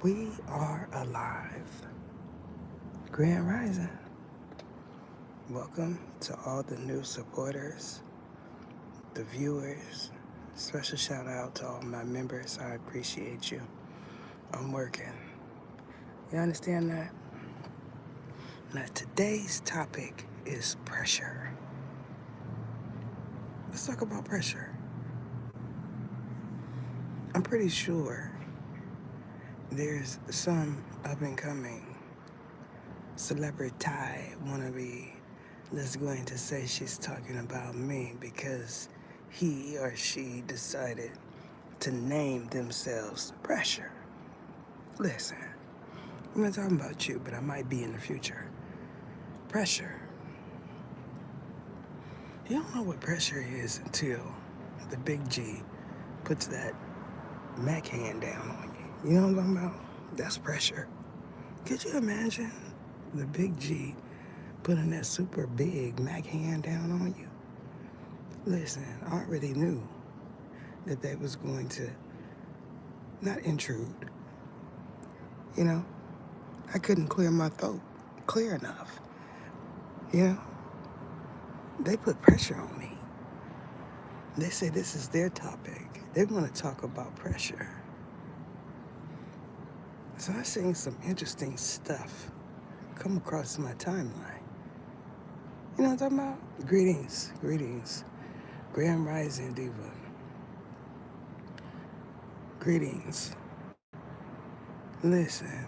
We are alive. Grand Rising. Welcome to all the new supporters, the viewers. Special shout out to all my members. I appreciate you. I'm working. You understand that? Now, today's topic is pressure. Let's talk about pressure. I'm pretty sure there's some up and coming celebrity wannabe that's going to say she's talking about me because he or she decided to name themselves pressure. Listen, I'm not talking about you, but I might be in the future. Pressure. You don't know what pressure is until the big G puts that Mac hand down on you. You know what I'm talking about? That's pressure. Could you imagine the big G putting that super big Mac hand down on you? Listen, I already knew that they was going to not intrude. You know, I couldn't clear my throat clear enough. You know, they put pressure on me. They say this is their topic. They want to talk about pressure. So I seen some interesting stuff come across my timeline. You know what I'm talking about? Greetings. Grand Rising Diva. Greetings. Listen,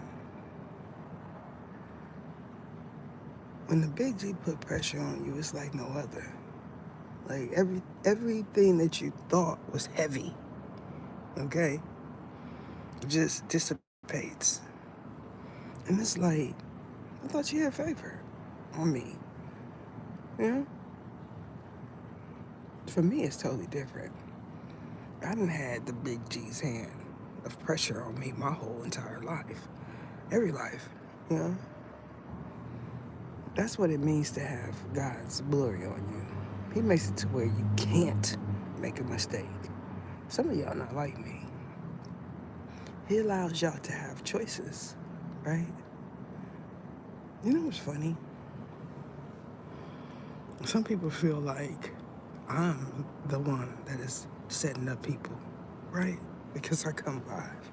when the big G put pressure on you, it's like no other. Like everything that you thought was heavy, okay, just dissipates. And it's like, I thought you had favor on me. You know? For me, it's totally different. I done had the big G's hand of pressure on me my whole entire life. Every life, you know? That's what it means to have God's glory on you. He makes it to where you can't make a mistake. Some of y'all not like me. He allows y'all to have choices, right? You know what's funny? Some people feel like I'm the one that is setting up people, right? Because I come live.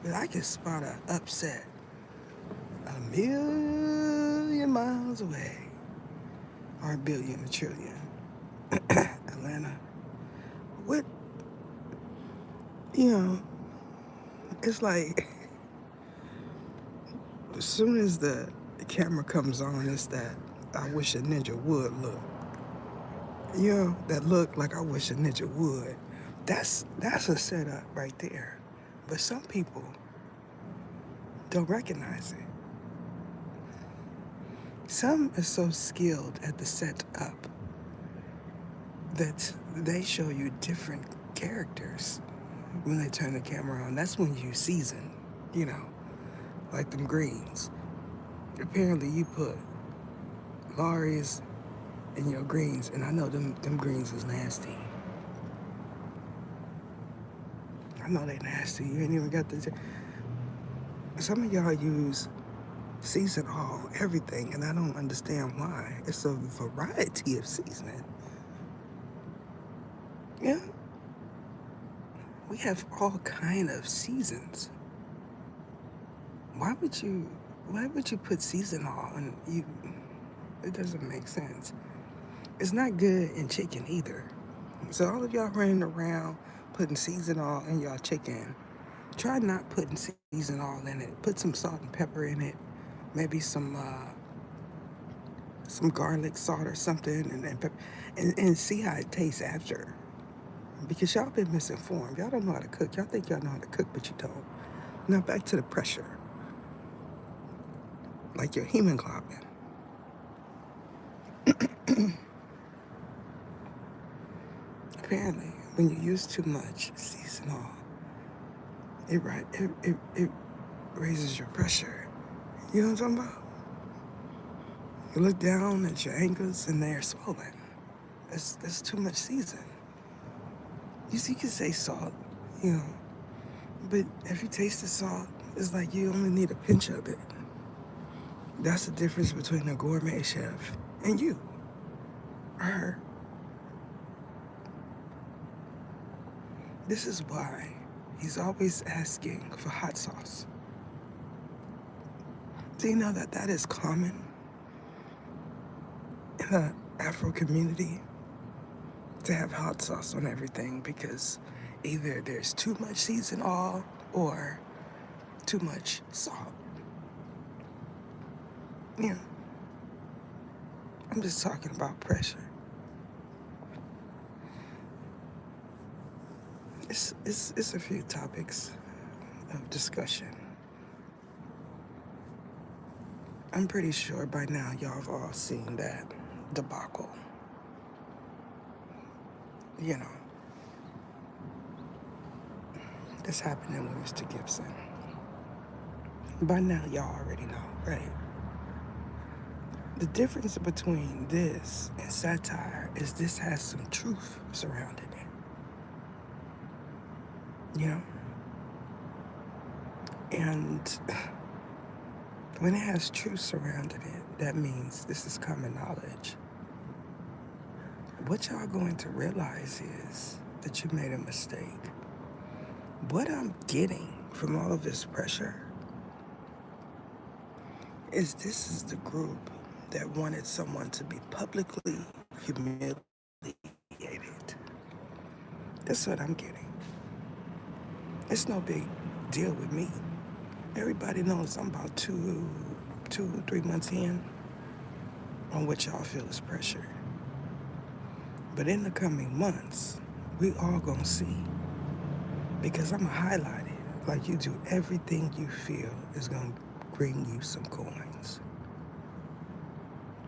But I can spot an upset a million miles away, or a billion, a trillion. Atlanta. What, you know, it's like as soon as the camera comes on, it's that I wish a ninja would look. You know, that look like I wish a ninja would. That's a setup right there. But some people don't recognize it. Some are so skilled at the setup that they show you different characters when they turn the camera on. That's when you season, you know, like them greens. Apparently you put Laurie's in your greens, and I know them greens is nasty. I know they nasty. You ain't even got the... Some of y'all use season all everything, and I don't understand why. It's a variety of seasoning. Yeah, we have all kind of seasons. Why would you put season all and you? It doesn't make sense. It's not good in chicken either. So all of y'all running around putting season all in y'all chicken, try not putting season all in it. Put some salt and pepper in it, maybe some garlic salt or something, and pepper, and see how it tastes after. Because y'all been misinformed. Y'all don't know how to cook. Y'all think y'all know how to cook, but you don't. Now back to the pressure. Like your hemoglobin. Apparently, when you use too much seasonal, it raises your pressure. You know what I'm talking about? You look down at your ankles and they're swollen. That's too much season. You can say salt, you know, but have you tasted salt It's like you only need a pinch of it. That's the difference between a gourmet chef and you or her. This is why he's always asking for hot sauce. Do you know that that is common in the Afro community to have hot sauce on everything because either there's too much seasoned oil or too much salt? Yeah, I'm just talking about pressure. It's a few topics of discussion. I'm pretty sure by now y'all have all seen that debacle. You know, that's happening with Mr. Gibson. By now y'all already know, right? The difference between this and satire is this has some truth surrounding it. You know? And when it has truth surrounding it, that means this is common knowledge. What y'all going to realize is that you made a mistake. What I'm getting from all of this pressure is this is the group that wanted someone to be publicly humiliated. That's what I'm getting. It's no big deal with me. Everybody knows I'm about 3 months in on what y'all feel is pressure. But in the coming months, we all gonna see. Because I'ma highlight it like you do everything you feel is gonna bring you some coins.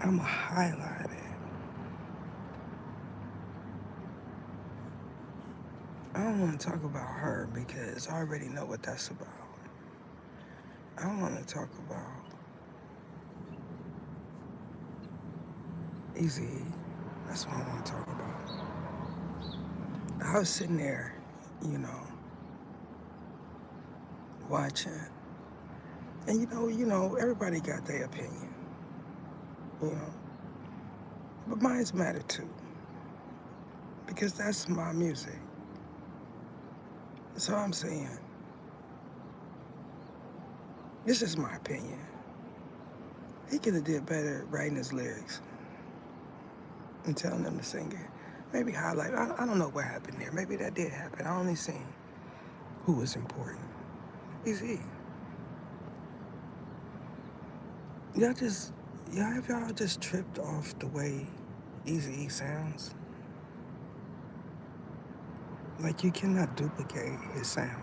I'ma highlight it. I don't wanna talk about her because I already know what that's about. I wanna talk about Easy. That's what I wanna talk about. I was sitting there, you know, watching. And everybody got their opinion, you know. But mine's matter too. Because that's my music. So I'm saying, this is my opinion. He could have did better writing his lyrics and telling them to sing it. Maybe highlight. I don't know what happened there. Maybe that did happen. I only seen who was important. Easy. Have y'all just tripped off the way Eazy-E sounds? Like you cannot duplicate his sound.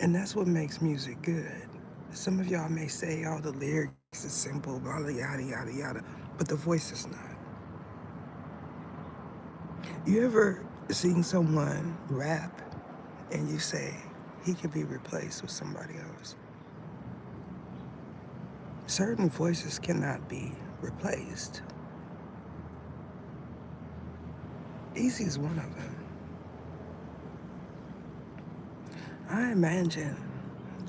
And that's what makes music good. Some of y'all may say, oh, the lyrics is simple, blah, yada, yada, yada, but the voice is not. You ever seen someone rap and you say he could be replaced with somebody else? Certain voices cannot be replaced. Eazy's one of them. I imagine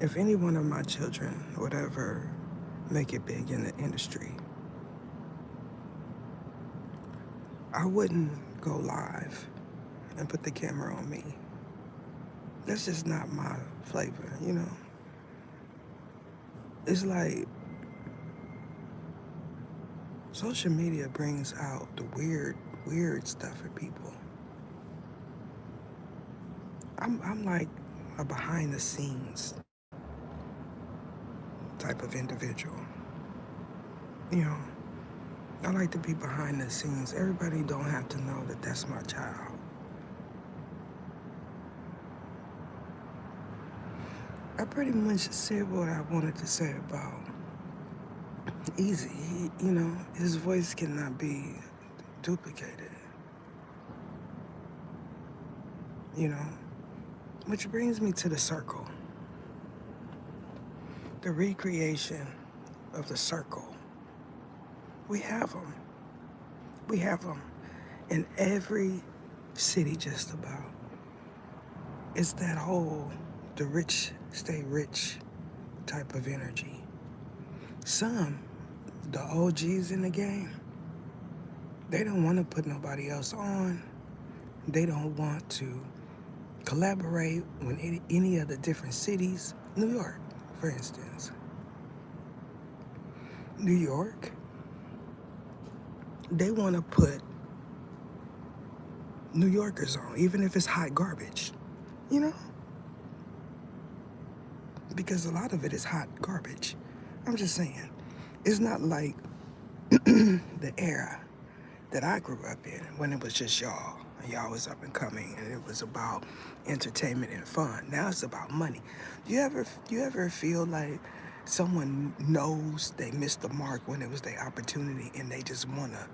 if any one of my children would ever make it big in the industry, I wouldn't go live and put the camera on me. That's just not my flavor, you know? It's like social media brings out the weird stuff in people. I'm like a behind the scenes type of individual. You know, I like to be behind the scenes. Everybody don't have to know that that's my child. I pretty much said what I wanted to say about Eazy. His voice cannot be duplicated. Which brings me to the circle. The recreation of the circle. We have them. We have them in every city just about. It's that whole the rich stay rich type of energy. Some, the OGs in the game, they don't want to put nobody else on. They don't want to collaborate with any of the different cities. New York, for instance. New York, they want to put New Yorkers on, even if it's hot garbage, you know? Because a lot of it is hot garbage. I'm just saying, it's not like the era that I grew up in when it was just y'all. And y'all was up and coming and it was about entertainment and fun. Now it's about money. You ever feel like someone knows they missed the mark when it was their opportunity and they just want to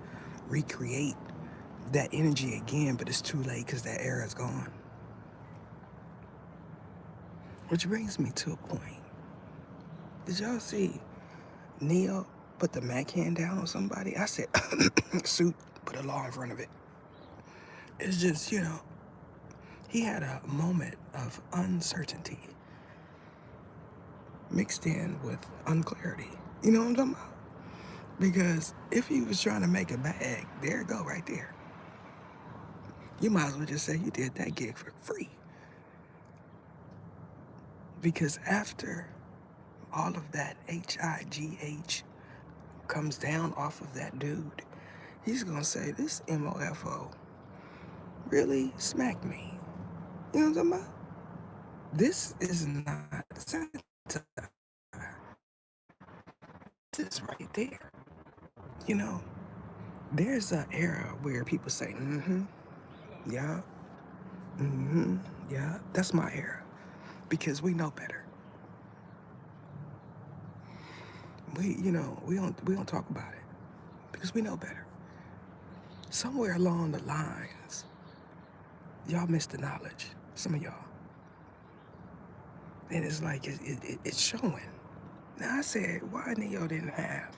recreate that energy again, but it's too late because that era is gone? Which brings me to a point. Did y'all see Neo put the Mac hand down on somebody? I said, suit, put a law in front of it. It's just, he had a moment of uncertainty mixed in with unclarity. You know what I'm talking about? Because if he was trying to make a bag, there it go right there. You might as well just say you did that gig for free. Because after all of that HIGH comes down off of that dude, he's gonna say, this MOFO really smacked me. You know what I'm talking about? This is not satire. This is right there. There's an era where people say, yeah, yeah, that's my era. Because we know better. We don't talk about it because we know better. Somewhere along the lines, y'all missed the knowledge. Some of y'all. And it's like, it's showing. Now I said, why Neo didn't have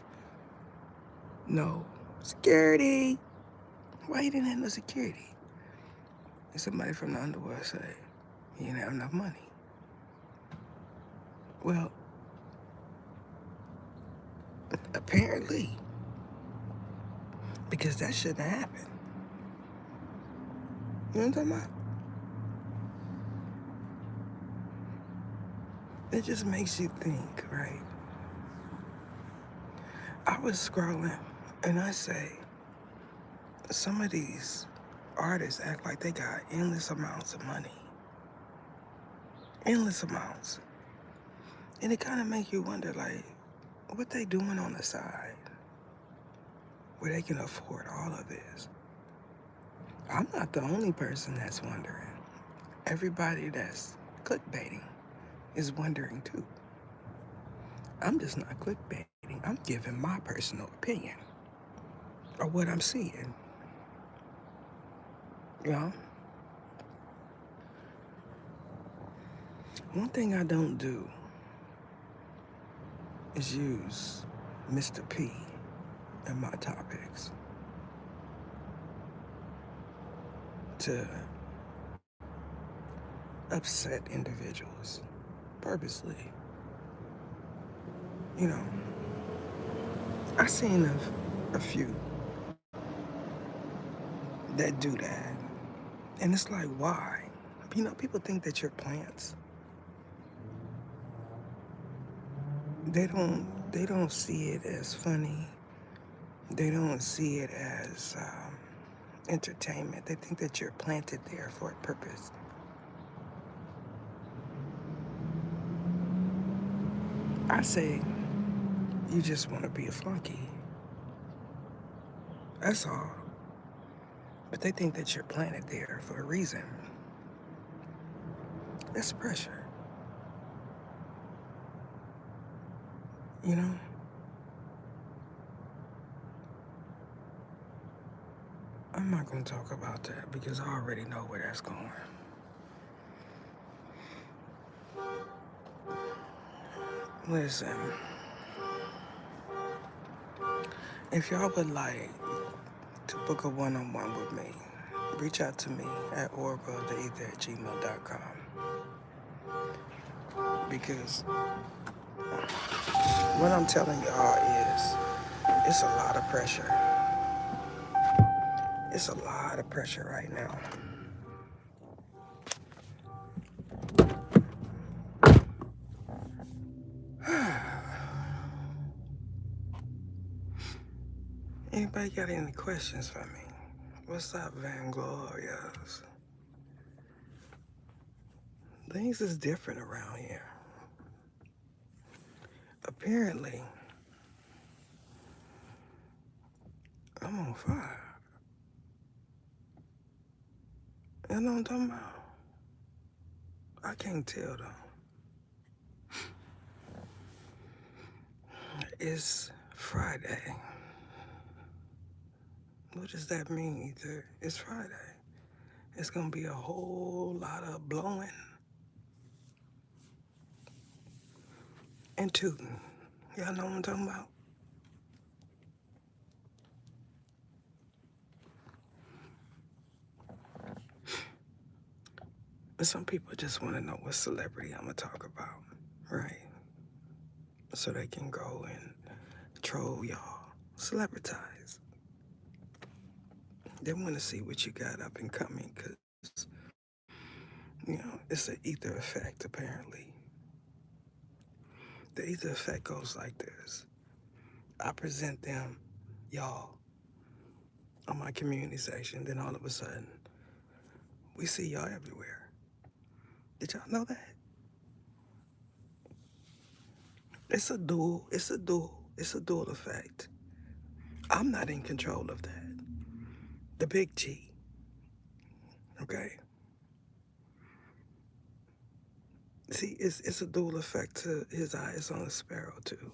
no security? Why he didn't have no security? And somebody from the underworld said he didn't have enough money. Well, apparently, because that shouldn't have happened. You know what I'm talking about? It just makes you think, right? I was scrolling and I say, some of these artists act like they got endless amounts of money. Endless amounts. And it kind of makes you wonder, like, what they doing on the side where they can afford all of this. I'm not the only person that's wondering. Everybody that's clickbaiting is wondering too. I'm just not clickbaiting. I'm giving my personal opinion or what I'm seeing. One thing I don't do is use Mr. P in my topics to upset individuals purposely. I've seen a few that do that. And it's like, why? People think that you're plants. They don't see it as funny. They don't see it as entertainment. They think that you're planted there for a purpose. I say, you just want to be a flunky. That's all. But they think that you're planted there for a reason. That's pressure. I'm not going to talk about that because I already know where that's going. Listen, if y'all would like to book a one-on-one with me, reach out to me at orabrotheether@gmail.com. because what I'm telling y'all is it's a lot of pressure. It's a lot of pressure right now. Anybody got any questions for me? What's up, Vanglorious? Things is different around here. Apparently, I'm on fire. You know what I'm talking about? I can't tell though. It's Friday. What does that mean, Ether? It's Friday. It's gonna be a whole lot of blowing and tooting. Y'all know what I'm talking about? But some people just want to know what celebrity I'm gonna talk about, right? So they can go and troll y'all, celebritize. They want to see what you got up and coming, because, you know, it's an ether effect, apparently. The ether effect goes like this. I present them, y'all, on my community section, then all of a sudden, we see y'all everywhere. Did y'all know that? It's a dual effect. I'm not in control of that. The big G, okay? See, it's a dual effect to his eye is on a sparrow too.